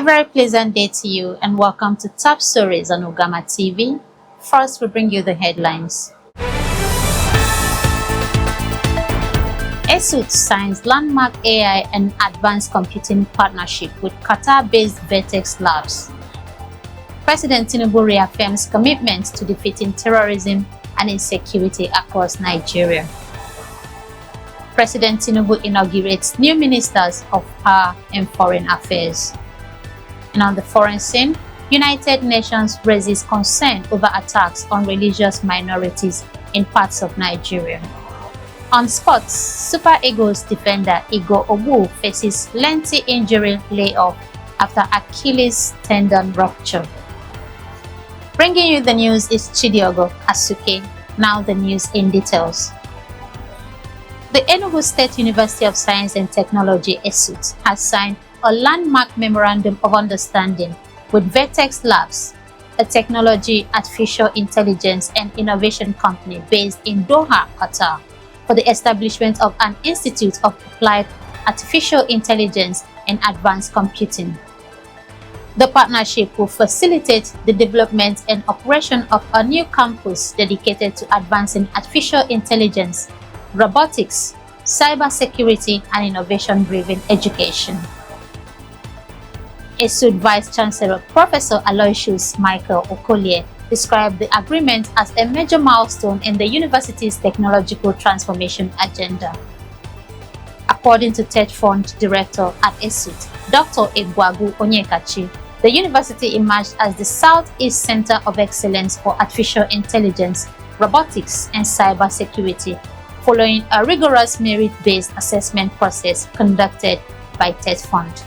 very pleasant day to you and welcome to Top Stories on Ugama TV. First, we bring you the headlines. ESUT signs landmark AI and advanced computing partnership with Qatar-based Vertex Labs. President Tinubu reaffirms commitment to defeating terrorism and insecurity across Nigeria. President Tinubu inaugurates new ministers of power and foreign affairs. And on the foreign scene, United Nations raises concern over attacks on religious minorities in parts of Nigeria. On sports, Super Eagles defender Igor Obu faces lengthy injury layoff after Achilles tendon rupture. Bringing you the news is Chidiogo Asuke. Now the news in details. The Enugu State University of Science and Technology ESUT has signed a landmark memorandum of understanding with Vertex Labs, a technology, artificial intelligence and innovation company based in Doha, Qatar, for the establishment of an Institute of Applied Artificial Intelligence and Advanced Computing. The partnership will facilitate the development and operation of a new campus dedicated to advancing artificial intelligence, robotics, cybersecurity, and innovation-driven education. ESUT Vice Chancellor Professor Aloysius Michael Okolie described the agreement as a major milestone in the university's technological transformation agenda. According to Tech Fund Director at ESUT, Dr. Egwagu Onyekachi, the university emerged as the Southeast Center of Excellence for Artificial Intelligence, Robotics, and Cybersecurity, following a rigorous merit-based assessment process conducted by Tech Fund.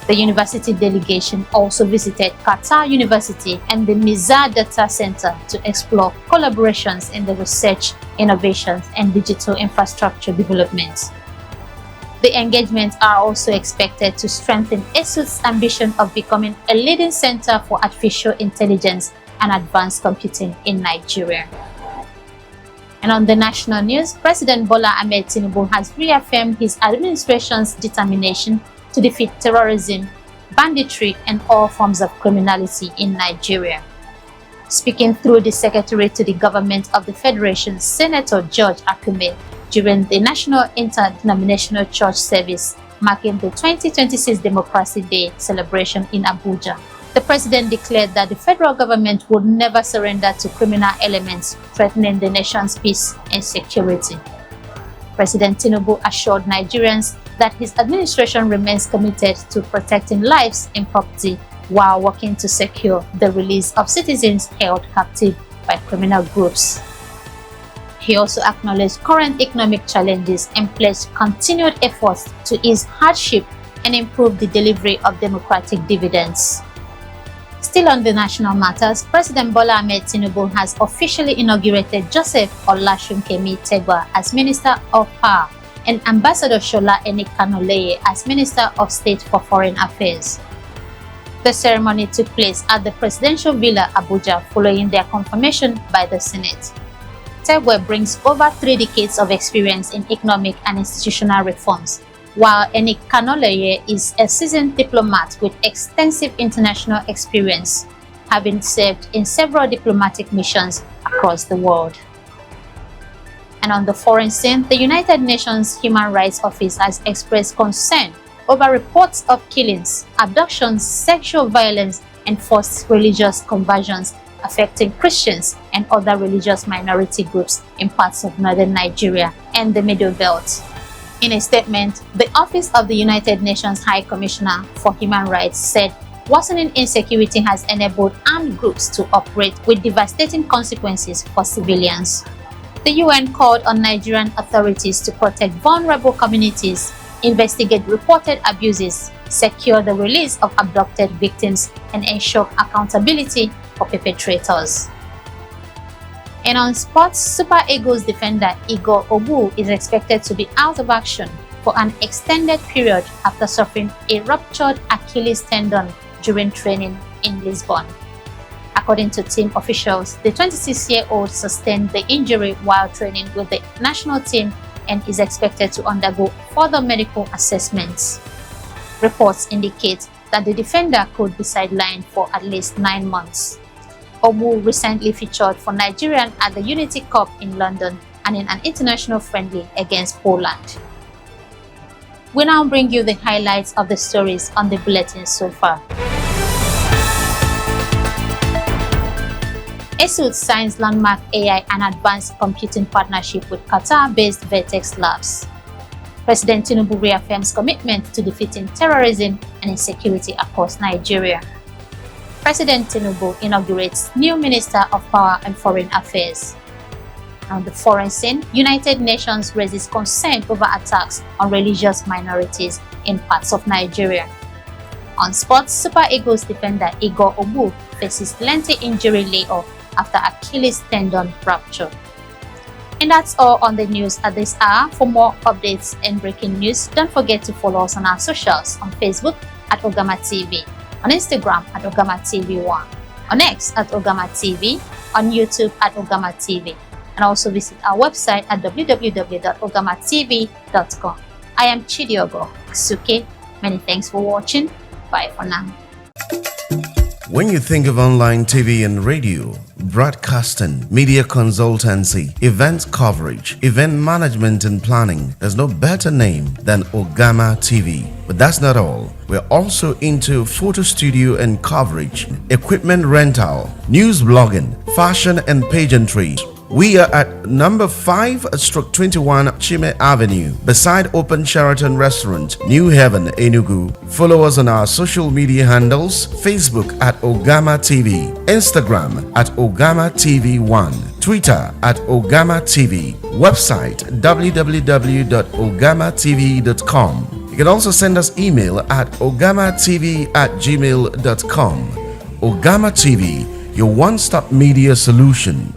The university delegation also visited Qatar University and the Mizar Data Center to explore collaborations in the research, innovations, and digital infrastructure development. The engagements are also expected to strengthen ESUT's ambition of becoming a leading center for artificial intelligence and advanced computing in Nigeria. And on the national news, President Bola Ahmed Tinubu has reaffirmed his administration's determination to defeat terrorism, banditry, and all forms of criminality in Nigeria. Speaking through the Secretary to the Government of the Federation, Senator George Akume, during the National Interdenominational Church service marking the 2026 Democracy Day celebration in Abuja, the President declared that the federal government would never surrender to criminal elements threatening the nation's peace and security. President Tinubu assured Nigerians that his administration remains committed to protecting lives and property while working to secure the release of citizens held captive by criminal groups. He also acknowledged current economic challenges and pledged continued efforts to ease hardship and improve the delivery of democratic dividends. Still on the national matters, President Bola Ahmed Tinubu has officially inaugurated Joseph Olajunkemi Tegba as Minister of Power and Ambassador Shola Enikanoleye as Minister of State for Foreign Affairs. The ceremony took place at the Presidential Villa, Abuja, following their confirmation by the Senate. Tegba brings over 3 decades of experience in economic and institutional reforms, while Enikanoleye is a seasoned diplomat with extensive international experience, having served in several diplomatic missions across the world. And on the foreign scene, the United Nations Human Rights Office has expressed concern over reports of killings, abductions, sexual violence, and forced religious conversions affecting Christians and other religious minority groups in parts of northern Nigeria and the Middle Belt. In a statement, the Office of the United Nations High Commissioner for Human Rights said worsening insecurity has enabled armed groups to operate with devastating consequences for civilians. The UN called on Nigerian authorities to protect vulnerable communities, investigate reported abuses, secure the release of abducted victims, and ensure accountability for perpetrators. And on sports, Super Eagles defender Igor Obu is expected to be out of action for an extended period after suffering a ruptured Achilles tendon during training in Lisbon. According to team officials, the 26-year-old sustained the injury while training with the national team and is expected to undergo further medical assessments. Reports indicate that the defender could be sidelined for at least 9 months. Obu recently featured for Nigerian at the Unity Cup in London and in an international friendly against Poland. We now bring you the highlights of the stories on the bulletin so far. ASUD signs landmark AI and advanced computing partnership with Qatar-based Vertex Labs. President Tinubu reaffirms commitment to defeating terrorism and insecurity across Nigeria. President Tinubu inaugurates new Minister of Power and Foreign Affairs. On the foreign scene, United Nations raises concern over attacks on religious minorities in parts of Nigeria. On sports, Super Eagles defender Igor Obu faces lengthy injury layoff after Achilles tendon rupture. And that's all on the news at this hour. For more updates and breaking news, don't forget to follow us on our socials on Facebook at Ogama TV, on Instagram at Ogama TV1, on X at Ogama TV, on YouTube at Ogama TV, and also visit our website at www.ogamatv.com. I am Chidiogo Suke. Many thanks for watching. Bye for now. When you think of online TV and radio, broadcasting, media consultancy, event coverage, event management and planning, there's no better name than Ogama TV. But that's not all. We're also into photo studio and coverage, equipment rental, news blogging, fashion and pageantry. We are at number 5/21 Chime Avenue, beside Open Sheraton Restaurant, New Haven, Enugu. Follow us on our social media handles: Facebook at Ogama TV, Instagram at Ogama TV1, Twitter at Ogama TV, website www.ogamatv.com. You can also send us email at ogamatv@gmail.com. Ogama TV, your one-stop media solution.